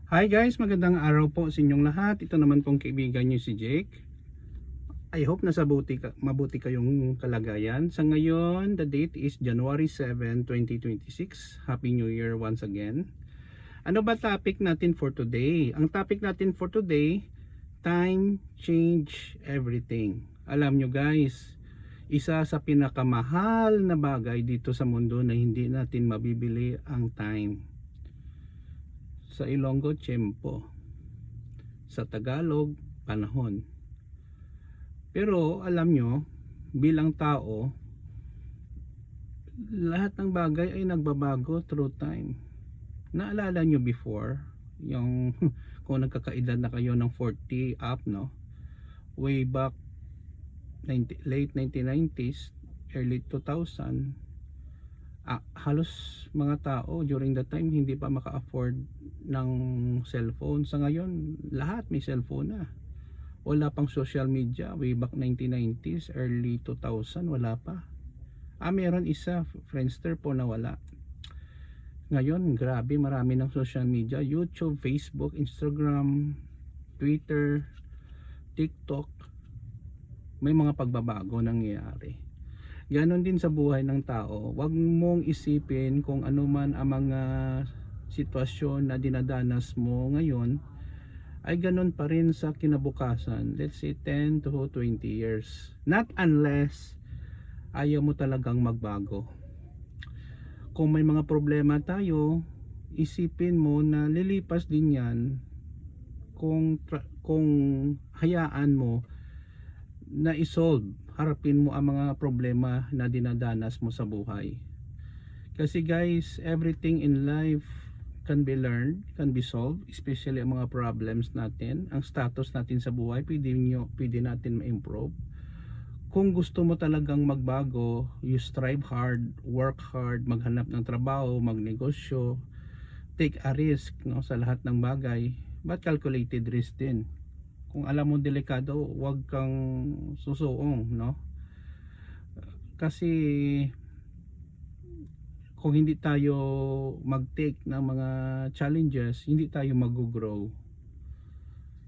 Hi guys, magandang araw po sa inyong lahat. Ito naman pong kaibigan niyo si Jake. I hope mabuti kayong kalagayan. Sa ngayon, the date is January 7, 2026. Happy New Year once again. Ano ba topic natin for today? Ang topic natin for today, time change everything. Alam nyo guys, isa sa pinakamahal na bagay dito sa mundo na hindi natin mabibili ang time. Sa Ilonggo, tiyempo. Sa Tagalog, panahon. Pero alam nyo, bilang tao, lahat ng bagay ay nagbabago through time. Naalala nyo before, yung kung nagkakaedad na kayo ng 40 up, no? Way back late 1990s, early 2000, halos mga tao during that time hindi pa maka-afford ng cellphone. Sa ngayon lahat may cellphone na. Wala pang social media way back 1990s, early 2000 wala pa. Meron isa, Friendster po na wala. Ngayon grabe, marami ng social media, YouTube, Facebook, Instagram, Twitter, TikTok. May mga pagbabago nangyayari. Ganon din sa buhay ng tao. Huwag mong isipin kung ano man ang mga sitwasyon na dinadanas mo ngayon ay ganon pa rin sa kinabukasan. Let's say 10 to 20 years. Not unless ayaw mo talagang magbago. Kung may mga problema tayo, isipin mo na lilipas din yan kung hayaan mo na isolve, harapin mo ang mga problema na dinadanas mo sa buhay. Kasi guys, everything in life can be learned, can be solved, especially ang mga problems natin, ang status natin sa buhay, pwede natin ma-improve. Kung gusto mo talagang magbago, you strive hard, work hard, maghanap ng trabaho, magnegosyo, take a risk, no, sa lahat ng bagay, but calculated risk din. Kung alam mo delikado, huwag kang susuong, no? Kasi kung hindi tayo mag-take ng mga challenges, hindi tayo mag-grow.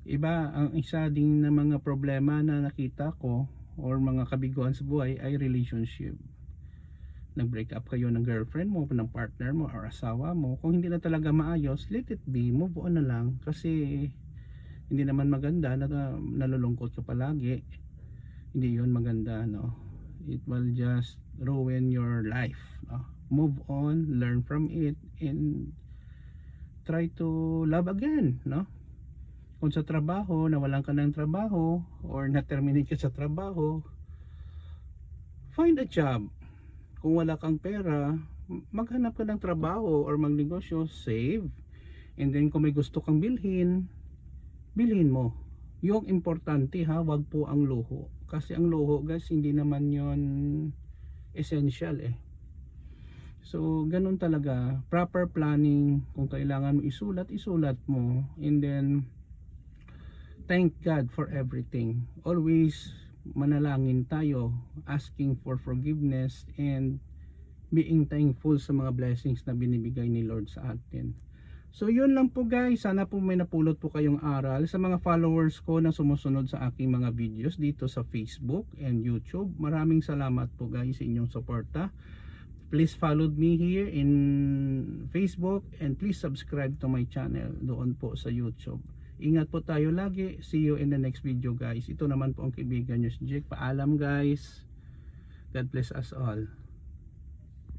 Ang isa ding na mga problema na nakita ko or mga kabiguan sa buhay ay relationship. Nag-break up kayo ng girlfriend mo, ng partner mo or asawa mo, kung hindi na talaga maayos, let it be, move on na lang. Kasi hindi naman maganda na nalulungkot ka palagi. Hindi yun maganda, no? It will just ruin your life, no? Move on, learn from it, and try to love again, no? Kung sa trabaho, nawalan ka ng trabaho or na-terminate ka sa trabaho, find a job. Kung wala kang pera, maghanap ka ng trabaho or magnegosyo, save. And then kung may gusto kang bilhin mo. Yung importante ha, wag po ang luho. Kasi ang luho guys, hindi naman yon essential eh. So ganun talaga, proper planning. Kung kailangan mo isulat mo. And then thank God for everything. Always manalangin tayo, asking for forgiveness and being thankful sa mga blessings na binibigay ni Lord sa atin. So yun lang po guys, sana po may napulot po kayong aral sa mga followers ko na sumusunod sa aking mga videos dito sa Facebook and YouTube. Maraming salamat po guys sa inyong suporta. Please follow me here in Facebook and please subscribe to my channel doon po sa YouTube. Ingat po tayo lagi. See you in the next video guys. Ito naman po ang kaibigan nyo si Jake. Paalam guys. God bless us all.